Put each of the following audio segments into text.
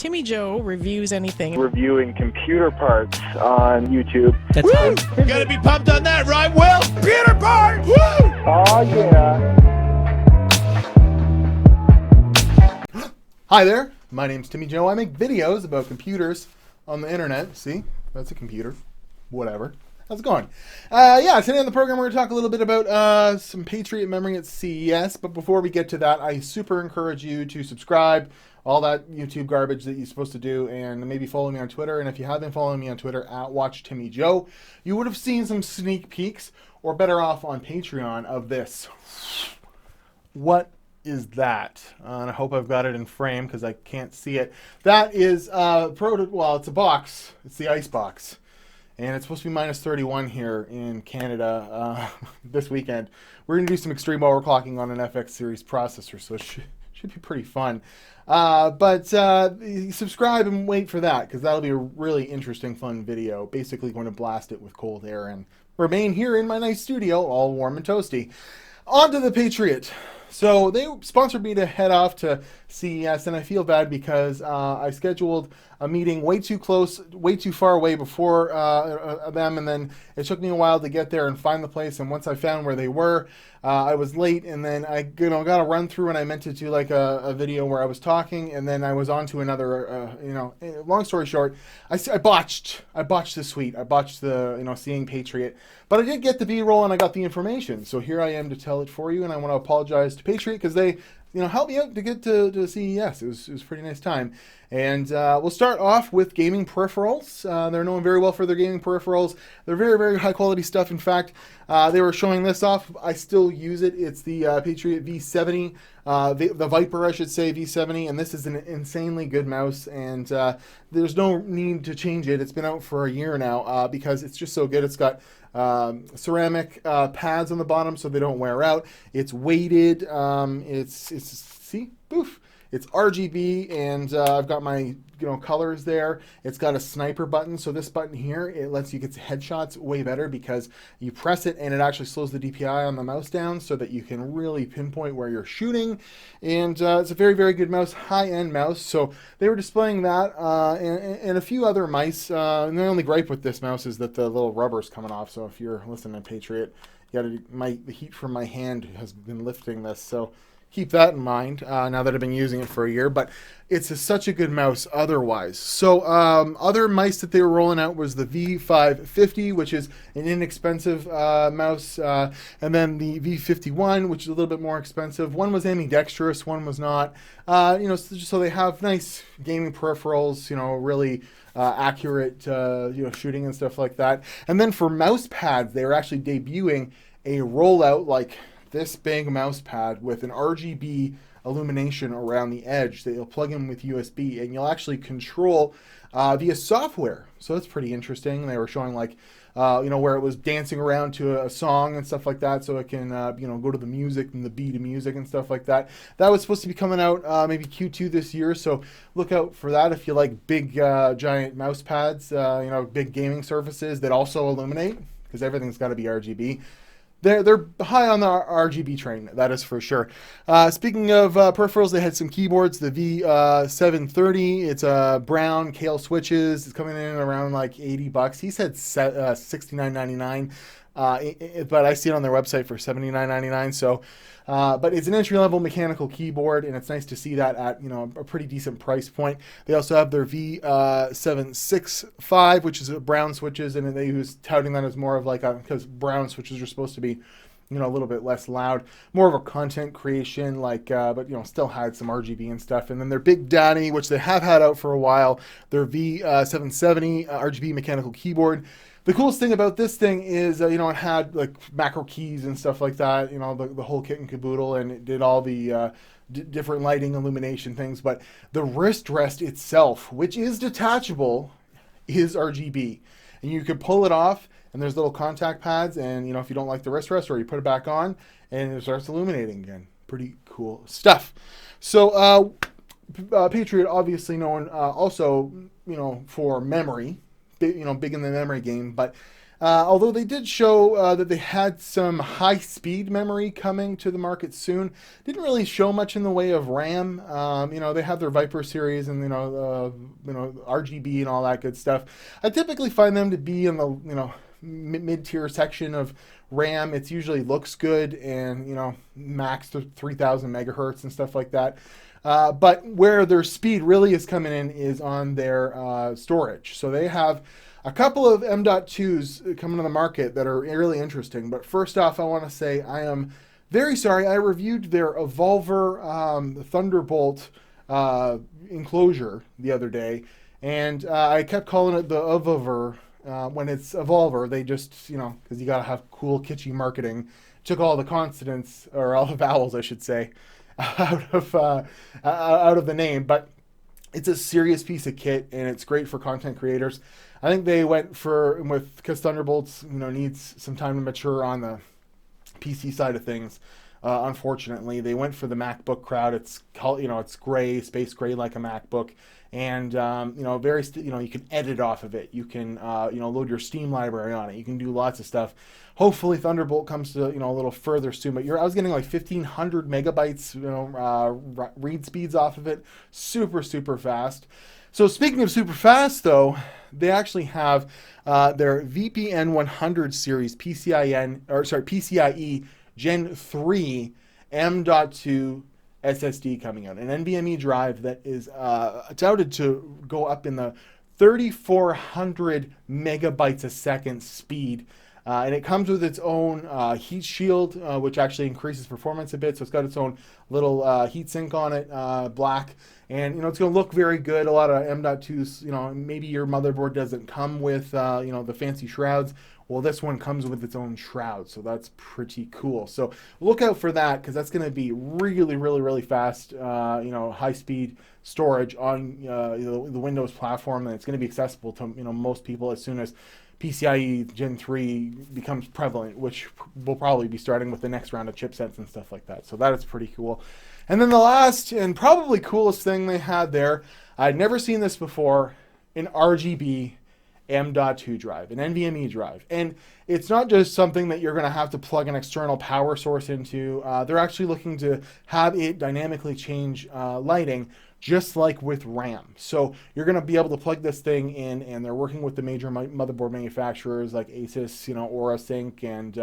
Timmy Joe reviews anything. Reviewing computer parts on YouTube. That's Woo! You gotta be pumped on that, right, Will? Computer parts! Woo! Oh, yeah. Hi there, my name's Timmy Joe. I make videos about computers on the internet. See, that's a computer. Whatever. How's it going? Today on the program we're going to talk a little bit about some Patriot memory at CES. But before we get to that, I super encourage you to subscribe, all that YouTube garbage that you're supposed to do, and maybe follow me on Twitter. And if you have been following me on Twitter, at WatchTimmyJoe, you would have seen some sneak peeks, or better off on Patreon, of this. What is that? And I hope I've got it in frame because I can't see it. That is, it's a box. It's the ice box. And it's supposed to be minus 31 here in Canada this weekend. We're going to do some extreme overclocking on an FX series processor, so it should be pretty fun. But subscribe and wait for that, because that'll be a really interesting, fun video. Basically going to blast it with cold air and remain here in my nice studio, all warm and toasty. On to the Patriot. So they sponsored me to head off to CES, and I feel bad because I scheduled a meeting way too close, way too far away before them, and then it took me a while to get there and find the place. And once I found where they were, I was late, and then I got a run through, and I meant to do like a video where I was talking, and then I was on to another. Long story short, I botched the suite. I botched the seeing Patriot, but I did get the B-roll and I got the information. So here I am to tell it for you, and I want to apologize to Patriot because they helped me out to get to CES. It was a pretty nice time. And we'll start off with gaming peripherals. They're known very well for their gaming peripherals. They're very, very high quality stuff. In fact, they were showing this off. I still use it. It's the Patriot V70, the Viper, I should say, V70. And this is an insanely good mouse. And there's no need to change it. It's been out for a year now because it's just so good. It's got ceramic pads on the bottom so they don't wear out. It's weighted. See, boof. It's RGB, and I've got my colors there. It's got a sniper button, so this button here, it lets you get headshots way better because you press it and it actually slows the DPI on the mouse down so that you can really pinpoint where you're shooting. And it's a very, very good mouse, high-end mouse. So they were displaying that and a few other mice. And the only gripe with this mouse is that the little rubber's coming off. So if you're listening to Patriot, the heat from my hand has been lifting this. So keep that in mind now that I've been using it for a year, but it's such a good mouse otherwise. So other mice that they were rolling out was the V550, which is an inexpensive mouse, and then the V51, which is a little bit more expensive. One was ambidextrous, one was not. So they have nice gaming peripherals, really accurate, shooting and stuff like that. And then for mouse pads, they were actually debuting a rollout like this big mouse pad with an RGB illumination around the edge that you'll plug in with USB, and you'll actually control via software. So that's pretty interesting. They were showing where it was dancing around to a song and stuff like that, so it can go to the music and the beat of music and stuff like that. That was supposed to be coming out maybe Q2 this year, so look out for that if you like big giant mouse pads, big gaming surfaces that also illuminate, because everything's got to be RGB. They're high on the RGB train, that is for sure. Speaking of peripherals, they had some keyboards. The V730, it's brown Kale switches. It's coming in around like $80. He said $69.99, but I see it on their website for $79.99. So, but it's an entry-level mechanical keyboard, and it's nice to see that at a pretty decent price point. They also have their V765, which is brown switches, and they use touting that as more of because brown switches are supposed to be a little bit less loud, more of a content creation, but still had some RGB and stuff. And then their Big Daddy, which they have had out for a while, their V770 RGB mechanical keyboard. The coolest thing about this thing is, it had like macro keys and stuff like that, the whole kit and caboodle, and it did all the different lighting, illumination things. But the wrist rest itself, which is detachable, is RGB. And you could pull it off, and there's little contact pads, and, if you don't like the wrist rest, or you put it back on, and it starts illuminating again. Pretty cool stuff. So, Patriot, obviously known also, for memory. Big in the memory game, but Although they did show that they had some high-speed memory coming to the market soon. Didn't really show much in the way of RAM. You know, they have their Viper series and, you know, RGB and all that good stuff. I typically find them to be in the, you know, mid-tier section of RAM. It usually looks good and, you know, max to 3,000 megahertz and stuff like that. But where their speed really is coming in is on their storage. So they have a couple of M.2s coming to the market that are really interesting. But first off, I want to say I am very sorry. I reviewed their Evolver Thunderbolt enclosure the other day, and I kept calling it the Evolver when it's Evolver. They just, you know, because you got to have cool, kitschy marketing, took all the consonants, or all the vowels, I should say, out of the name. But it's a serious piece of kit, and it's great for content creators. I think they went because Thunderbolts, you know, needs some time to mature on the PC side of things. Unfortunately, they went for the MacBook crowd. It's, you know, it's gray, space gray like a MacBook, and you know, you know, you can edit off of it. You can you know, load your Steam library on it. You can do lots of stuff. Hopefully, Thunderbolt comes to, you know, a little further soon. But I was getting like 1,500 megabytes, you know, read speeds off of it. Super, super fast. So speaking of super fast, though, they actually have their VPN 100 series PCIe Gen 3 M.2 SSD coming out. An NVMe drive that is touted to go up in the 3,400 megabytes a second speed. And it comes with its own heat shield, which actually increases performance a bit. So it's got its own little heat sink on it, black. And, you know, it's going to look very good. A lot of M.2s, you know, maybe your motherboard doesn't come with, you know, the fancy shrouds. Well, this one comes with its own shroud, so that's pretty cool. So look out for that, because that's going to be really, really, really fast, you know, high-speed storage on the Windows platform, and it's going to be accessible to, you know, most people as soon as PCIe Gen 3 becomes prevalent, which will probably be starting with the next round of chipsets and stuff like that. So that is pretty cool. And then the last and probably coolest thing they had there, I'd never seen this before, an RGB M.2 drive, an NVMe drive. And it's not just something that you're going to have to plug an external power source into. They're actually looking to have it dynamically change lighting, just like with RAM. So you're going to be able to plug this thing in, and they're working with the major motherboard manufacturers like Asus, you know, AuraSync, and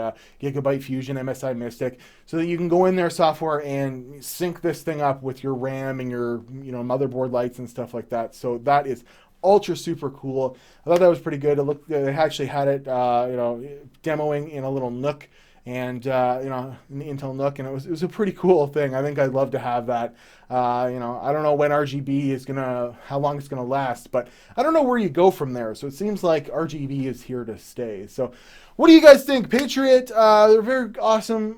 Gigabyte Fusion, MSI Mystic, so that you can go in their software and sync this thing up with your RAM and your, you know, motherboard lights and stuff like that. So that is ultra super cool. I thought that was pretty good. It looked, they actually had it, you know, demoing in a little Nook, and you know, in the Intel Nook, and it was a pretty cool thing. I think I'd love to have that. You know, I don't know when RGB is how long it's gonna last, but I don't know where you go from there. So it seems like RGB is here to stay. So what do you guys think? Patriot, they're a very awesome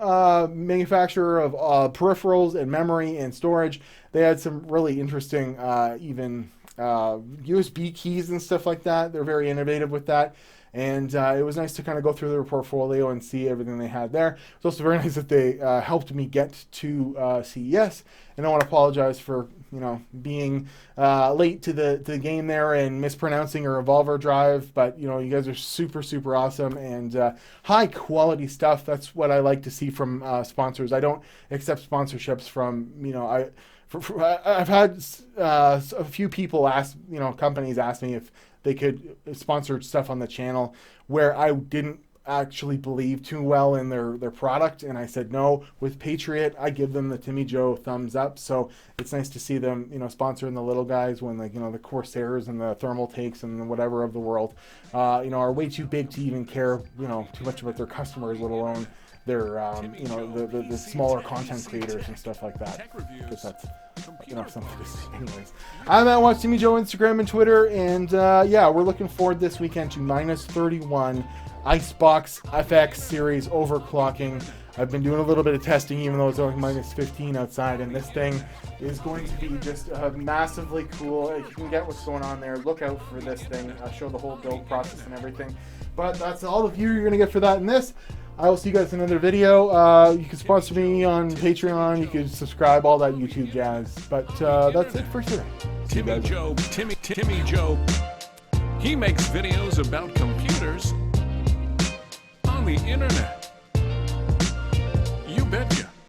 manufacturer of peripherals and memory and storage. They had some really interesting even USB keys and stuff like that. They're very innovative with that. And it was nice to kind of go through their portfolio and see everything they had there. It's also very nice that they helped me get to CES. And I want to apologize for, you know, being late to the game there and mispronouncing your Evolver drive. But, you know, you guys are super, super awesome and high quality stuff. That's what I like to see from sponsors. I don't accept sponsorships from, you know, I've had a few people ask, you know, companies ask me if they could sponsor stuff on the channel where I didn't actually believe too well in their product, and I said no. With Patriot, I give them the TImmy Joe thumbs up. So it's nice to see them, you know, sponsoring the little guys when, like, you know, the Corsairs and the Thermal Takes and whatever of the world, you know, are way too big to even care, you know, too much about their customers, let alone their, you know, the smaller content creators and stuff like that. Because that's, you know, something to see. Anyways, I'm at Watch TImmy Joe Instagram and Twitter, and yeah, we're looking forward this weekend to -31 Icebox FX series overclocking. I've been doing a little bit of testing, even though it's only -15 outside, and this thing is going to be just massively cool. If you can get what's going on there, look out for this thing. I'll show the whole build process and everything. But that's all the view you're going to get for that in this. I will see you guys in another video. You can sponsor me on Patreon. You can subscribe, all that YouTube jazz. But that's it for today. TImmy Joe. He makes videos about computers the internet? You betcha.